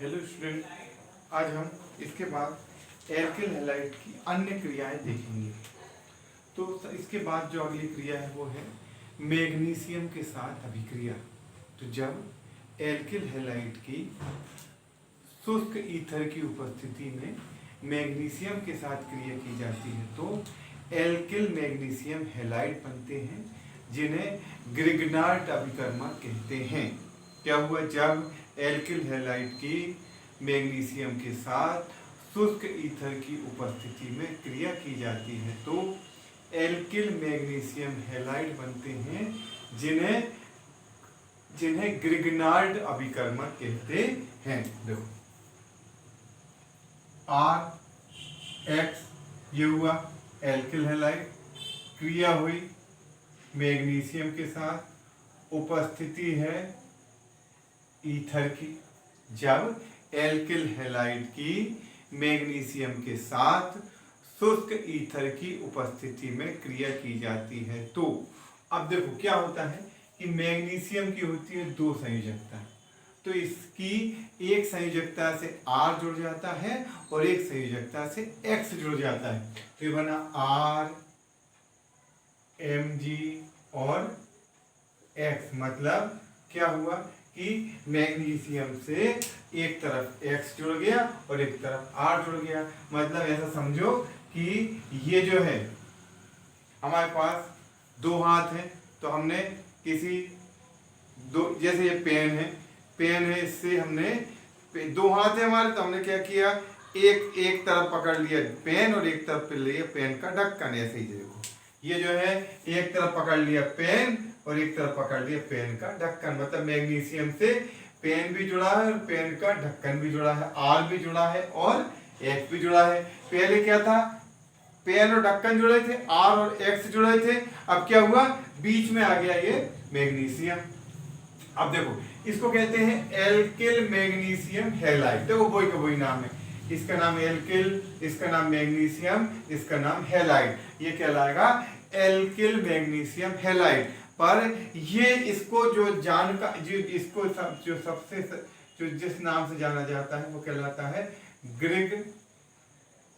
Hello student, आज हम इसके बाद एल्किल हैलाइड की अन्य क्रियाएं देखेंगे। तो इसके बाद जो अगली क्रिया है वो है मैग्नीशियम के साथ अभिक्रिया। तो जब एल्किल हैलाइड की शुष्क ईथर की उपस्थिति में मैग्नीशियम के साथ क्रिया की जाती है तो एल्किल मैग्नीशियम हैलाइड बनते हैं, जिन्हें ग्रिग्नार्ड अभिकर्मक कहते हैं। क्या हुआ? जब एल्किल हैलाइड की मैग्नीशियम के साथ शुष्क ईथर की उपस्थिति में क्रिया की जाती है तो एल्किल मैग्नीशियम हैलाइड बनते हैं, जिन्हें ग्रिग्नार्ड अभिकर्मक कहते हैं। देखो RX ये हुआ एल्किल हैलाइड, क्रिया हुई मैग्नीशियम के साथ, उपस्थिति है ईथर की। जब एल्किल हैलाइड की मैग्नीशियम के साथ शुष्क ईथर की उपस्थिति में क्रिया की जाती है तो अब देखो क्या होता है कि मैग्नीशियम की होती है दो संयोजकता, तो इसकी एक संयोजकता से R जुड़ जाता है और एक संयोजकता से X जुड़ जाता है। तो ये बना R Mg और X। मतलब क्या हुआ कि मैग्नीशियम से एक तरफ X जुड़ गया और एक तरफ R जुड़ गया। मतलब ऐसा समझो कि ये जो है हमारे पास दो हाथ हैं, तो हमने किसी दो, जैसे ये पेन है इससे हमने दो हाथ है हमारे, तो हमने क्या किया, एक तरफ पकड़ लिया पेन और एक तरफ पे लिया पेन का ढक्कन। ऐसे ही देखो ये जो है एक तरफ पकड़ लिया पेन और एक तरफ पकड़ लिया पेन का ढक्कन। मतलब मैग्नीशियम से पेन भी जुड़ा है और पेन का ढक्कन भी जुड़ा है, R भी जुड़ा है और X भी जुड़ा है। पहले क्या था, पेन और ढक्कन जुड़े थे, R और X जुड़े थे। अब क्या हुआ, बीच में आ गया ये मैग्नीशियम। अब देखो इसको कहते हैं एल्किल मैग्नीशियम हैलाइड। देखो वही का वही नाम है, इसका नाम एल्किल, इसका नाम मैग्नीशियम, इसका नाम हैलाइड। ये कहलाएगा एल्किल मैग्नीशियम हैलाइड। पर ये इसको जो इसको जो जिस नाम से जाना जाता है वो कहलाता है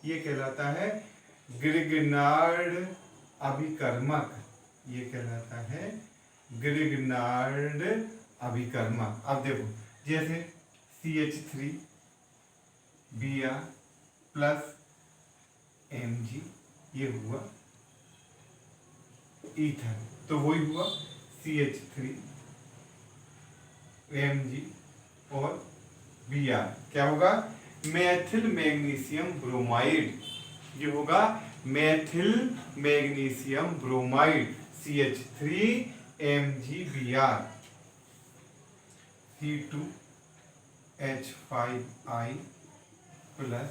ये कहलाता है ग्रिग्नार्ड अभिकर्मक। ये कहलाता है ग्रिग्नार्ड अभिकर्मक। अब देखो जैसे CH3 Br प्लस Mg ये हुआ ईथर, तो वही हुआ CH3 Mg और Br। क्या होगा, मेथिल मैग्नीशियम ब्रोमाइड। ये होगा methyl magnesium bromide CH3 MgBr। C2H5I plus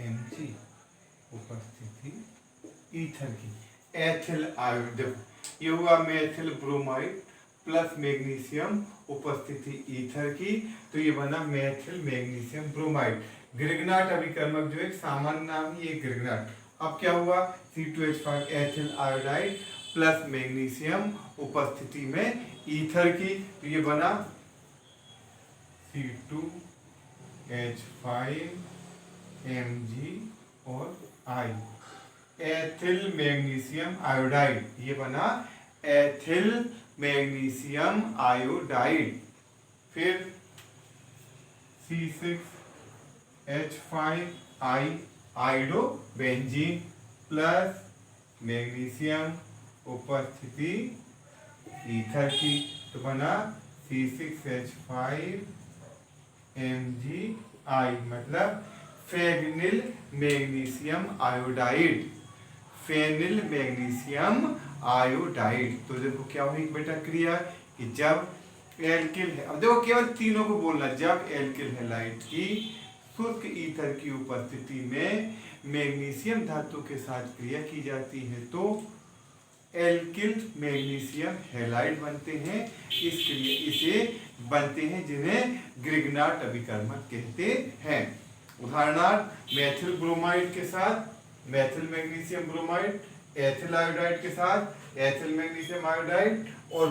Mg उपस्थिति ईथर की। एथिल आयोड, देखो ये हुआ मेथिल ब्रोमाइड प्लस मैग्नीशियम उपस्थिति ईथर की, तो ये बना मेथिल मैग्नीशियम ब्रोमाइड। ग्रिग्नार्ड अभिकर्मक जो एक सामान्य नाम ही एक ग्रिग्नार्ड। अब क्या हुआ, C2H5 ethyl iodide plus magnesium उपस्थिति में ईथर की, तो ये बना C2H5Mg और I। एथिल मैग्नीशियम आयोडाइड, ये बना एथिल मैग्नीशियम आयोडाइड। फिर C6H5I आयोडोबेंजीन प्लस मैग्नीशियम उपस्थिति ईथर की, तो बना C6H5MgI। मतलब phenyl magnesium iodide, phenyl magnesium iodide. तो देखो क्या हुई बेटा क्रिया कि जब एल्किल है, अब देखो केवल तीनों को बोलना, जब एल्किल हैलाइड की शुष्क ईथर की उपस्थिति में मैग्नीशियम धातु के साथ क्रिया की जाती है तो एल्किल मैग्नीशियम हैलाइड बनते हैं। इसे बनते हैं जिन्हें ग्रिग्नार्ड अभिकर्मक कहते हैं। उदाहरणार्थ मेथिल ब्रोमाइड के साथ methyl magnesium bromide, ethyl iodide के साथ एथिल मैग्नीशियम आयोडाइड और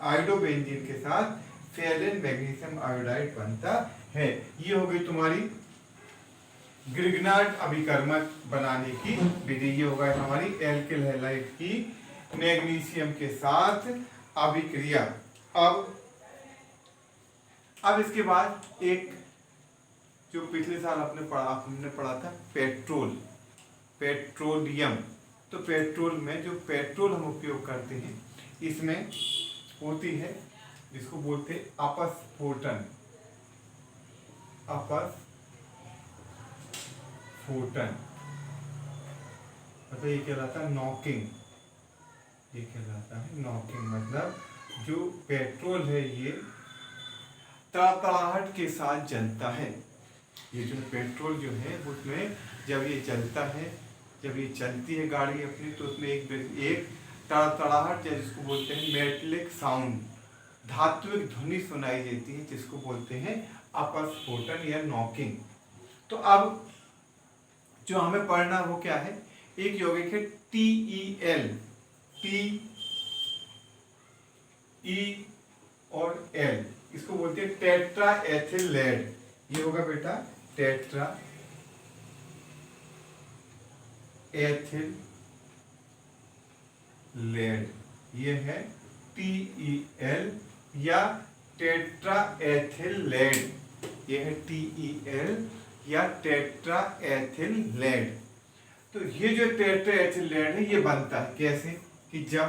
आयोडोबेंजीन के साथ फेरेन मैग्नीशियम आयोडाइड बनता है। ये हो गई तुम्हारी ग्रिग्नार्ड अभिकर्मक बनाने की विधि। ये होगा हमारी एल्किल हैलाइड की मैग्नीशियम के साथ अभिक्रिया। अब इसके बाद एक जो पिछले साल हमने पढ़ा था पेट्रोलियम। तो पेट्रोल में जो पेट्रोल हम उपयोग करते हैं इसमें होती है जिसको बोलते हैं अपस्फोटन। मतलब ये कहलाता है नॉकिंग। ये कहलाता है नॉकिंग, मतलब जो पेट्रोल है ये तड़तड़ाहट के साथ जलता है। ये जो पेट्रोल जो है उसमें जब ये जलता है, जब ये चलती है गाड़ी अपनी, तो उसमें एक तड़तड़ाहट जिसको बोलते हैं मेटलिक साउंड, धात्विक ध्वनि सुनाई देती है जिसको बोलते हैं अपस्फोटन या नॉकिंग। तो अब जो हमें पढ़ना वो क्या है, एक यौगिक है TeL, TE और L, इसको बोलते हैं टेट्रा एथिल लेड। ये होगा बेटा टेट्रा एथिल लेड, ये है TeL या टेट्रा एथिल लेड। ये है TeL या टेट्रा एथिल लेड। तो ये जो टेट्रा एथिल लेड है ये बनता है कैसे कि जब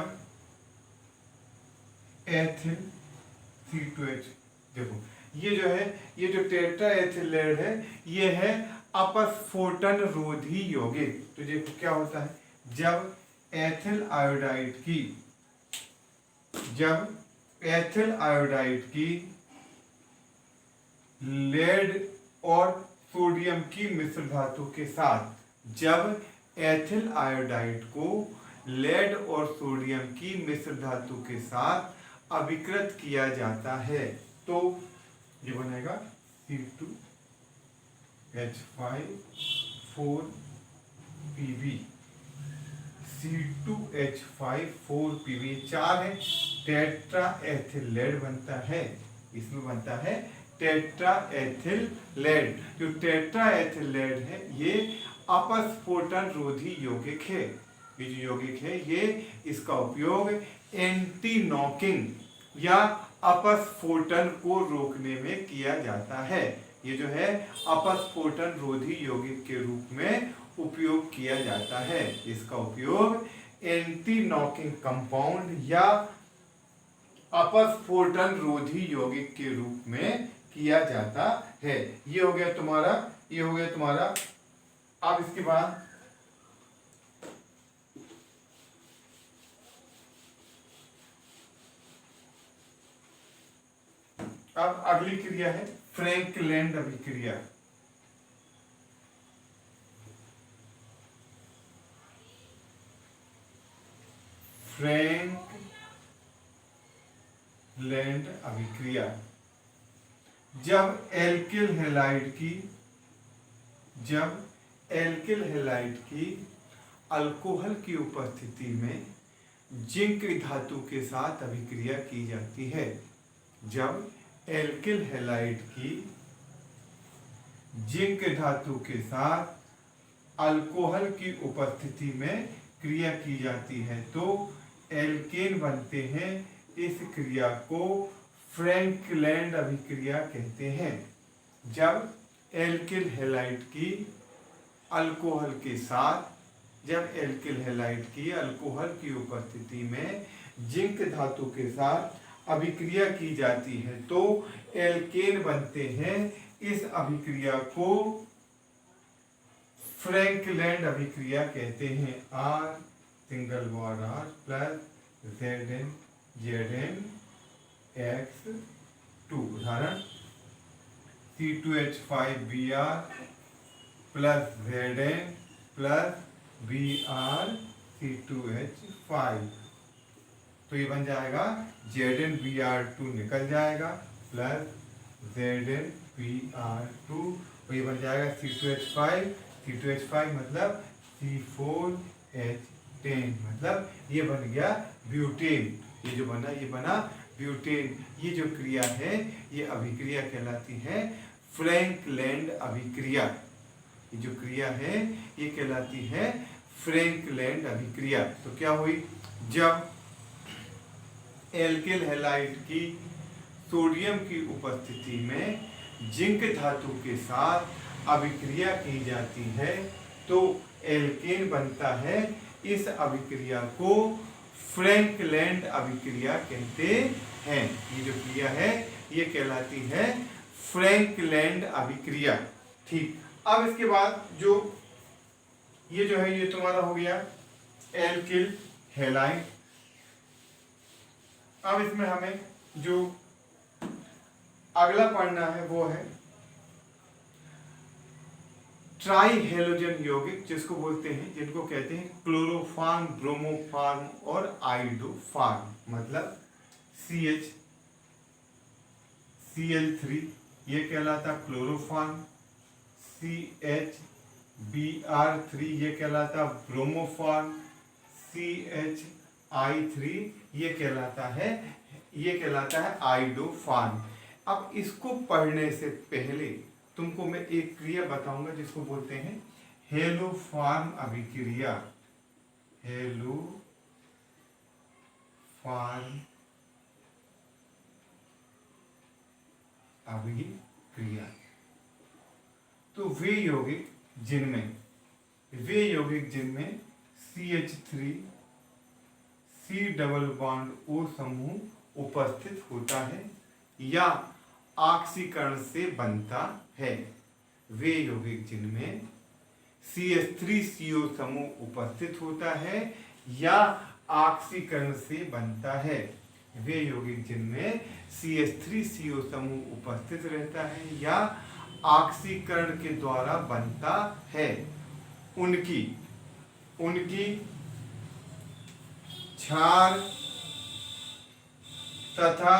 एथिल C2H, देखो ये जो है, ये जो टेट्रा एथिल लेड है ये है अपस्फोटन रोधी यौगिक। तो देखो क्या होता है, जब एथिल आयोडाइड की लेड और सोडियम की मिश्र धातु के साथ, जब एथिल आयोडाइड को लेड और सोडियम की मिश्र धातु के साथ अभिकृत किया जाता है तो ये बनेगा C2H5 4Pb 4 है, टेट्रा एथिल लेड बनता है। इसमें बनता है टेट्रा एथिल लेड। जो टेट्रा एथिल लेड है ये अपस्फोटन रोधी यौगिक है। ये जो यौगिक है ये इसका उपयोग एंटी नॉकिंग या अपस्फोटन को रोकने में किया जाता है। ये जो है अपस्फोटन रोधी यौगिक के रूप में उपयोग किया जाता है। इसका उपयोग एंटी नॉकिंग कंपाउंड या अपस्फोटन रोधी यौगिक के रूप में किया जाता है। ये हो गया तुम्हारा, ये हो गया तुम्हारा। अब इसके बाद अब अगली क्रिया है फ्रैंकलैंड अभिक्रिया। फ्रैंकलैंड अभिक्रिया जब एल्किल हैलाइड की अल्कोहल की उपस्थिति में जिंक धातु के साथ अभिक्रिया की जाती है। जब एल्किल हैलाइड की जिंक धातु के साथ अल्कोहल की उपस्थिति में क्रिया की जाती है तो एल्केन बनते हैं। इस क्रिया को फ्रैंकलैंड अभिक्रिया कहते हैं। जब एल्किल हैलाइड की अल्कोहल की उपस्थिति में जिंक धातु के साथ अभिक्रिया की जाती है तो एल्केन बनते हैं। इस अभिक्रिया को फ्रैंकलैंड अभिक्रिया कहते हैं। R single bond R plus ZnX2। उदाहरण C2H5Br plus Zn plus Br C2H5। तो ये बन जाएगा ZnBr2 निकल जाएगा प्लस ZnBr2 और ये बन जाएगा C2H5 मतलब C4H10 मतलब ये बन गया ब्यूटेन। ये जो बना ये बना ब्यूटेन। ये जो क्रिया है ये अभिक्रिया कहलाती है फ्रैंकलैंड अभिक्रिया। ये जो क्रिया है ये कहलाती है फ्रैंकलैंड अभिक्रिया। तो क्या हुई, जब एल्किल हैलाइड की सोडियम की उपस्थिति में जिंक धातु के साथ अभिक्रिया की जाती है तो एल्केन बनता है। इस अभिक्रिया को फ्रैंकलैंड अभिक्रिया कहते हैं। ये जो क्रिया है ये कहलाती है फ्रैंकलैंड अभिक्रिया। ठीक, अब इसके बाद जो है ये तुम्हारा हो गया एल्किल हैलाइड। अब इसमें हमें जो अगला पढ़ना है वो है ट्राई हेलोजन यौगिक, जिसको बोलते हैं, जिनको कहते हैं क्लोरोफॉर्म, ब्रोमोफॉर्म और आइडोफॉर्म। मतलब CH Cl3 ये कहलाता क्लोरोफॉर्म, CHBr3 ये कहलाता ब्रोमोफॉर्म, CHI3 ये कहलाता है आइडोफॉर्म। अब इसको पढ़ने से पहले तुमको मैं एक क्रिया बताऊंगा जिसको बोलते हैं हेलोफॉर्म अभिक्रिया। हेलोफॉर्म अभिक्रिया। तो वे यौगिक जिनमें CH3 C double bond O समूह उपस्थित होता है या ऑक्सीकरण से बनता है, वे यौगिक जिनमें CH3CO समूह उपस्थित होता है या ऑक्सीकरण से बनता है, वे यौगिक जिनमें CH3CO समूह उपस्थित रहता है या ऑक्सीकरण के द्वारा बनता है, उनकी क्षार तथा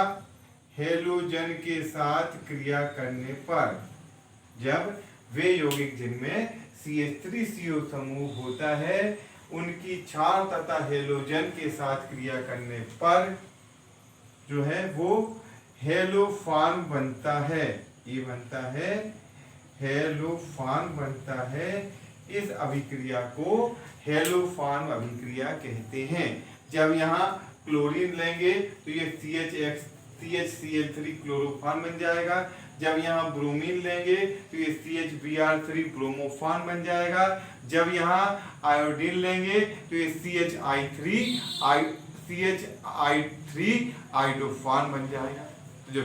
हेलोजन के साथ क्रिया करने पर, जब वे यौगिक जिनमें CH3CO समूह होता है उनकी क्षार तथा हेलोजन के साथ क्रिया करने पर जो है वो हेलोफॉर्म बनता है। ये बनता है हेलोफॉर्म बनता है। इस अभिक्रिया को हेलोफॉर्म अभिक्रिया कहते हैं। जब यहाँ क्लोरीन लेंगे तो ये CHCl3 क्लोरोफॉर्म बन जाएगा। जब यहाँ ब्रोमीन लेंगे तो ये CHBr3 ब्रोमोफॉर्म बन जाएगा। जब यहाँ आयोडीन लेंगे तो ये CHI3 आइडोफॉर्म बन जाएगा। तो जो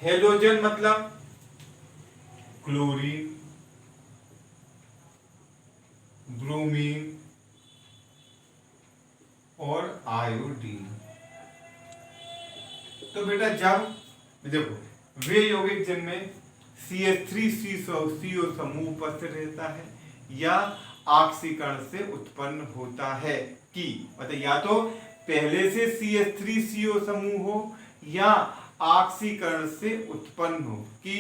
हेलोजन मतलब क्लोरीन, ब्रोमीन और आयोडीन। तो बेटा जब देखो वे यौगिक जिनमें CH3CO समूह उपस्थित रहता है या ऑक्सीकरण से उत्पन्न होता है कि मतलब या तो पहले से CH3CO समूह हो या ऑक्सीकरण से उत्पन्न हो कि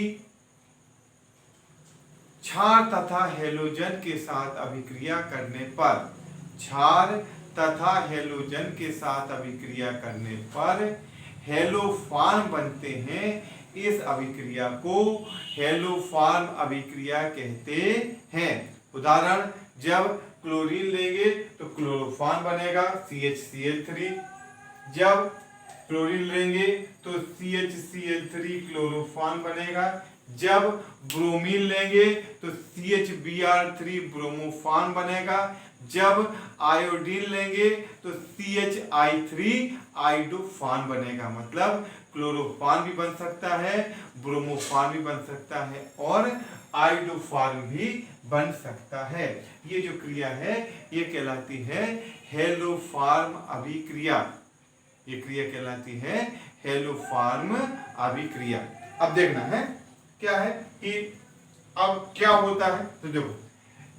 क्षार तथा हेलोजन के साथ अभिक्रिया करने पर, क्षार तथा हेलोजन के साथ अभिक्रिया करने पर हेलोफॉर्म बनते हैं। इस अभिक्रिया को हेलोफॉर्म अभिक्रिया कहते हैं। उदाहरण, जब क्लोरीन लेंगे तो क्लोरोफॉर्म बनेगा CHCl3। जब क्लोरीन लेंगे तो CHCl3 क्लोरोफॉर्म बनेगा। जब ब्रोमीन लेंगे तो CHBr3 ब्रोमोफॉर्म बनेगा। जब आयोडीन लेंगे तो CHI3 आइडोफॉर्म बनेगा। मतलब क्लोरोफॉर्म भी बन सकता है, ब्रोमोफॉर्म भी बन सकता है और आइडोफॉर्म भी बन सकता है। ये जो क्रिया है ये कहलाती है हेलोफॉर्म अभिक्रिया। ये क्रिया कहलाती है हेलोफॉर्म अभिक्रिया। अब देखना है क्या है कि अब क्या होता है। तो देखो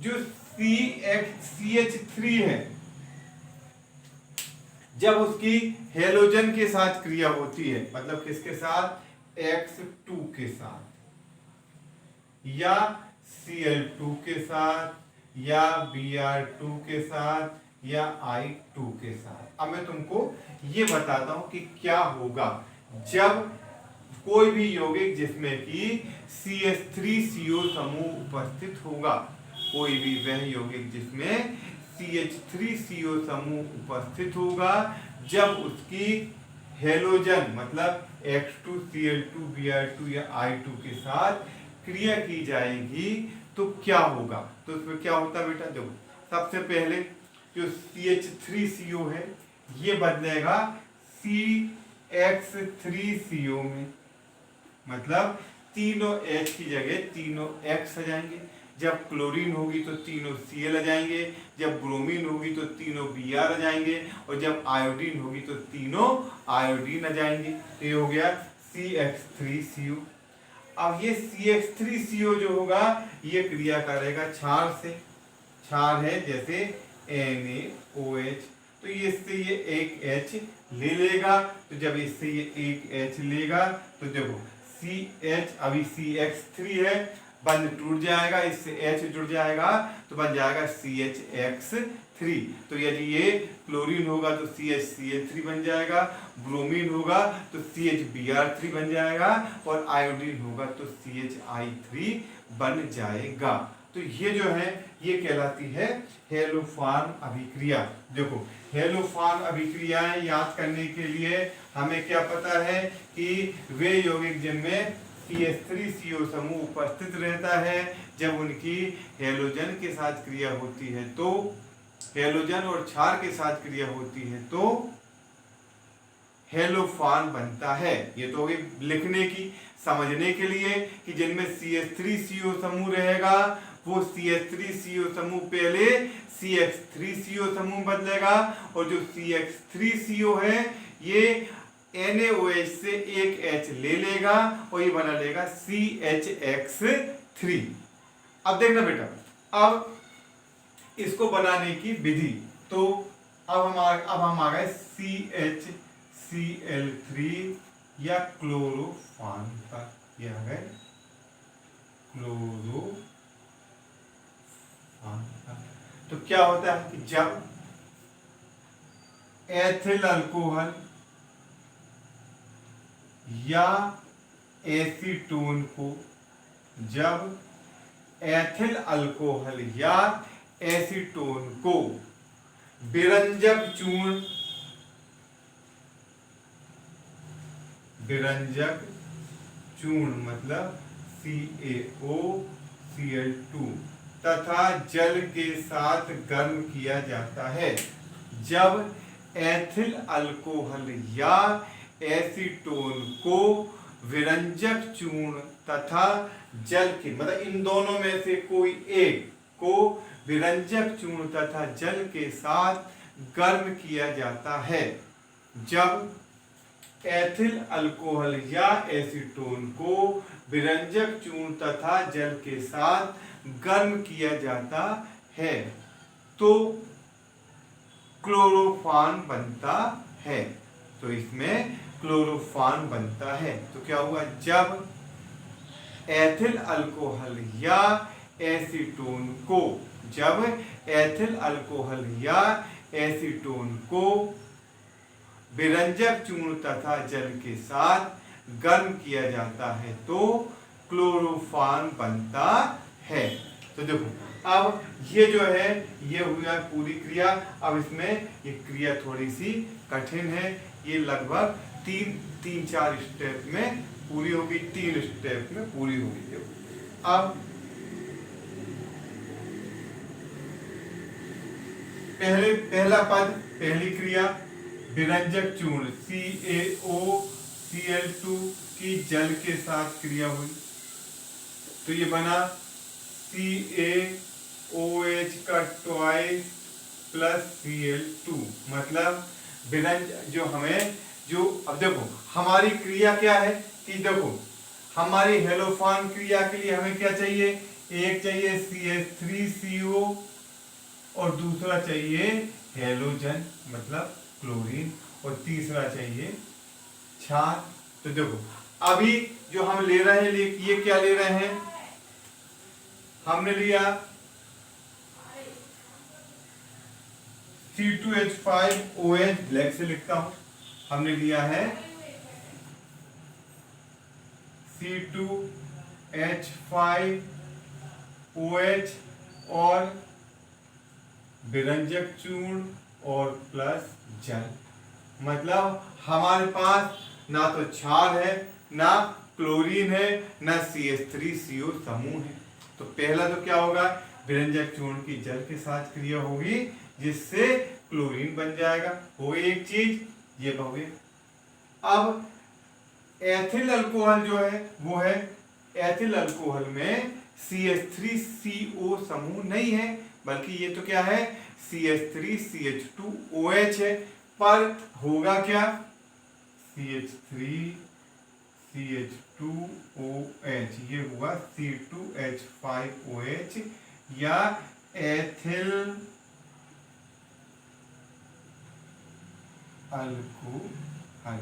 जो CH3 है जब उसकी हेलोजन के साथ क्रिया होती है, मतलब किसके साथ, X2 के साथ या Cl2 के साथ या Br2 के साथ या I2 के साथ। अब मैं तुमको ये बताता हूं कि क्या होगा जब कोई भी यौगिक जिसमें कि CH3CO समूह उपस्थित होगा, कोई भी वह यौगिक जिसमें CH3CO समूह उपस्थित होगा, जब उसकी हेलोजन मतलब H2Cl2Br2 या I2 के साथ क्रिया की जाएगी तो क्या होगा। तो उसमें क्या होता है बेटा, देखो सबसे पहले जो CH3CO है ये बदलेगा CX3CO में, मतलब तीनों H की जगह तीनों X आ जाएंगे। जब क्लोरीन होगी तो तीनों Cl आ जाएंगे, जब ब्रोमीन होगी तो तीनों Br आ जाएंगे, और जब आयोडीन होगी तो तीनों आयोडीन आ जाएंगे। तो ये हो गया CX3CO। अब ये CH3CO जो होगा ये क्रिया करेगा क्षार से। क्षार है जैसे NaOH, तो ये इससे ये एक H ले लेगा। तो जब इससे ये एक H लेगा तो देखो CH अभी CX3 है, बंद टूट जाएगा, इससे H जुड़ जाएगा तो बन जाएगा CHX3। तो यदि ये क्लोरीन होगा तो CHCl3 बन जाएगा, ब्रोमीन होगा तो CHBr3 बन जाएगा, और आयोडीन होगा तो CHI3 बन जाएगा। तो ये जो है ये कहलाती है हेलोफार्म अभिक्रिया। देखो हेलोफार्म अभिक्रियाएं याद करने के लिए हमें क्या पता है कि वे यौगिक जिनमें CH3CO समूह उपस्थित रहता है, जब उनकी हेलोजन के साथ क्रिया होती है तो हेलोजन और क्षार के साथ क्रिया होती है तो हेलोफार्म बनता है। ये तो होगी लिखने की, समझने के लिए कि जिनमें CH3CO समूह रहेगा वो CH3CO समूह पहले CX3CO समूह बदलेगा, और जो CX3CO है ये NaOH से एक H ले लेगा और ये बना लेगा CHX3। अब देखना बेटा, अब इसको बनाने की विधि, तो अब हम आ गए CHCl3 या क्लोरोफार्म पर। ये आ गए क्लोरोफार्म पर। तो क्या होता है कि जब एथिल अल्कोहल या एसीटोन को, जब एथिल अल्कोहल या एसीटोन को विरंजक चूर्ण मतलब CaOCl2 तथा जल के साथ गर्म किया जाता है, जब एथिल अल्कोहल या एसीटोन को विरंजक चूर्ण तथा जल के मतलब इन दोनों में से कोई एक को विरंजक चूर्ण तथा जल के साथ गर्म किया जाता है, जब एथिल अल्कोहल या एसीटोन को विरंजक चूर्ण तथा जल के साथ गर्म किया जाता है तो क्लोरोफार्म बनता है। तो इसमें क्लोरोफार्म बनता है। तो क्या हुआ, जब एथिल अल्कोहल या एसीटोन को, जब एथिल अल्कोहल या एसीटोन को विरंजक चूर्ण तथा जल के साथ गर्म किया जाता है तो क्लोरोफार्म बनता है। तो देखो अब ये जो है ये हुआ पूरी क्रिया। अब इसमें ये क्रिया थोड़ी सी कठिन है, ये लगभग तीन चार स्टेप में पूरी होगी, 3 स्टेप में पूरी होगी। अब पहला पद, पहली क्रिया विरंजक चूर्ण CaOCl2 की जल के साथ क्रिया हुई तो ये बना CaOH का ट्वाइस प्लस Cl2, मतलब विरंज जो हमें जो, अब देखो हमारी क्रिया क्या है कि देखो हमारी हेलोफार्म क्रिया के लिए हमें क्या चाहिए, एक चाहिए CH3CO और दूसरा चाहिए हेलोजन मतलब क्लोरीन, और तीसरा चाहिए क्षार। तो देखो अभी जो हम ले रहे हैं ये क्या ले रहे हैं, हमने लिया C2H5OH, ब्लैक से लिखता हूं, हमने लिया है C2H5OH और विरंजक चूर्ण और प्लस जल। मतलब हमारे पास ना तो क्षार है, ना क्लोरीन है, ना CH3CO समूह है। तो पहला तो क्या होगा, विरंजक चूर्ण की जल के साथ क्रिया होगी जिससे क्लोरीन बन जाएगा। हो गई एक चीज, ये हो गई। अब एथिल अल्कोहल जो है वो है, एथिल अल्कोहल में CH3CO समूह नहीं है, बल्कि ये तो क्या है, CH3CH2OH है। पर होगा क्या, CH3CH2OH, ये हुआ C2H5OH या एथिल अल्कोहल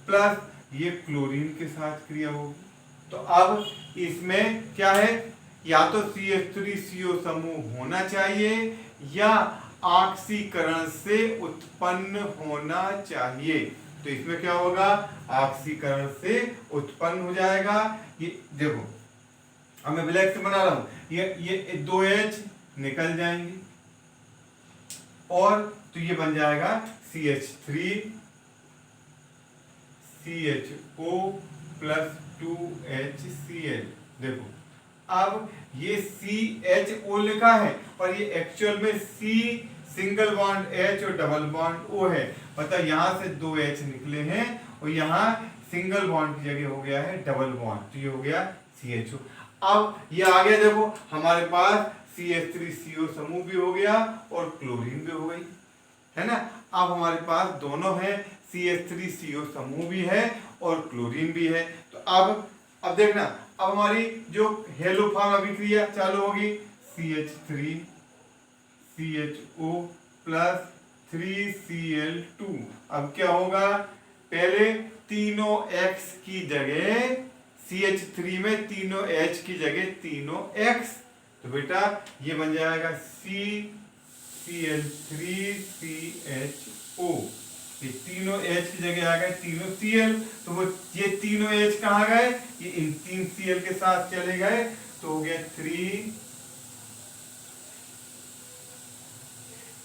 प्लस ये क्लोरीन के साथ क्रिया होगी। तो अब इसमें क्या है, या तो CH3CO समूह होना चाहिए या ऑक्सीकरण से उत्पन्न होना चाहिए। तो इसमें क्या होगा, ऑक्सीकरण से उत्पन्न हो जाएगा। ये देखो, अब मैं ब्लैक से बना रहा हूं, ये 2H निकल जाएंगे और तो ये बन जाएगा CH3CHO प्लस 2HCl। देखो अब ये CHO लिखा है पर ये एक्चुअल में C सिंगल बॉन्ड H और डबल बॉन्ड O है। मतलब यहाँ से 2H निकले हैं और यहाँ सिंगल बॉन्ड की जगह हो गया है डबल बॉन्ड, तो ये हो गया CHO। अब ये आ गया, देखो हमारे पास CH3CO समूह भी हो गया और क्लोरीन भी हो गई, है ना। अब हमारे पास दोनों है, CH3CO समूह भी है और क्लोरीन भी है। तो अब देखना, अब हमारी जो हेलो फॉर्म अभिक्रिया चालू होगी, CH3CHO प्लस 3Cl2। अब क्या होगा, पहले तीनों X की जगह CH3 में तीनों H की जगह तीनों X, तो बेटा ये बन जाएगा CCl3CHO। ये तीनों H की जगह आ गए तीनों Cl, तो वो ये तीनों H कहाँ गए, ये इन 3 Cl के साथ चले गए, तो हो गया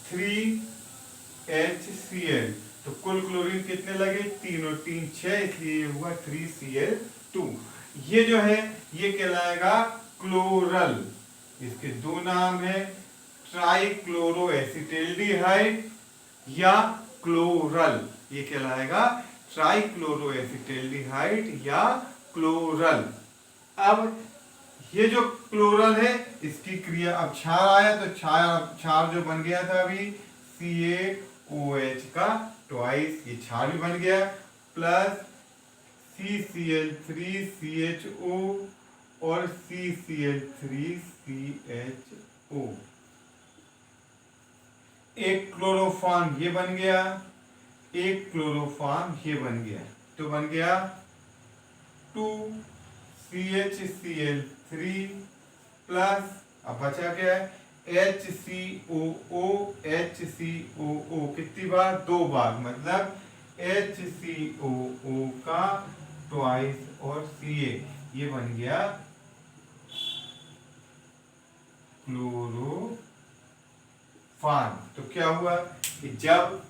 3HCl। तो कुल क्लोरीन कितने लगे, तीनों 3 6, इसलिए ये हुआ 3Cl2। ये जो है ये कहलाएगा क्लोरल। इसके दो नाम है, ट्राइक्लोरोएसिटिल्डिहाइड या क्लोरल। ये कहलाएगा ट्राइक्लोरोएसिटिल्डिहाइड या क्लोरल। अब ये जो क्लोरल है इसकी क्रिया, अब क्षार आया तो क्षार जो बन गया था अभी CaOH का ट्वाइस, ये क्षार भी बन गया, प्लस CCl3CHO और CCl3CHO। एक क्लोरोफॉर्म ये बन गया, एक क्लोरोफॉर्म ये बन गया, तो बन गया 2CHCl3 प्लस, अब बचा क्या है, HCOO कितनी बार, 2 बार, मतलब HCOO का ट्वाइस और Ca, ये बन गया क्लोरोफॉर्म। तो क्या हुआ कि जब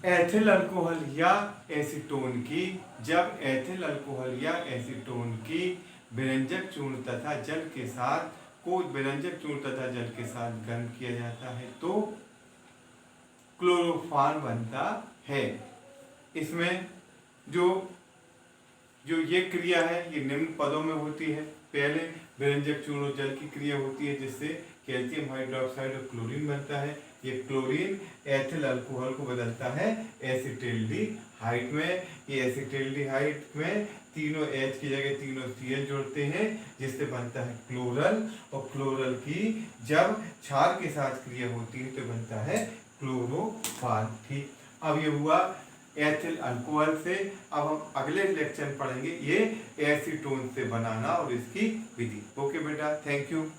एथिल अल्कोहल या एसीटोन की, जब एथिल अल्कोहल या एसीटोन की विरंजक चूर्ण तथा जल के साथ विरंजक चूर्ण तथा जल के साथ गर्म किया जाता है तो क्लोरोफॉर्म बनता है। इसमें जो ये क्रिया है ये निम्न पदों में होती है। पहले विरंजक चूर्ण और जल की क्रिया होती है जिससे कैल्शियम हाइड्रोक्साइड और क्लोरीन बनता है। ये क्लोरीन एथिल अल्कोहल को बदलता है एसिटिल्डिहाइड में। ये एसिटिल्डिहाइड में तीनों H की जगह तीनों Cl जोड़ते हैं जिससे बनता है क्लोरल, और क्लोरल की जब क्षार के साथ क्रिया होती है तो बनता है क्लोरोफॉर्म। ठीक, अब ये हुआ एथिल अल्कोहल से। अब हम अगले लेक्चर में पढ़ेंगे ये एसीटोन से बनाना और इसकी विधि। ओके बेटा, थैंक यू।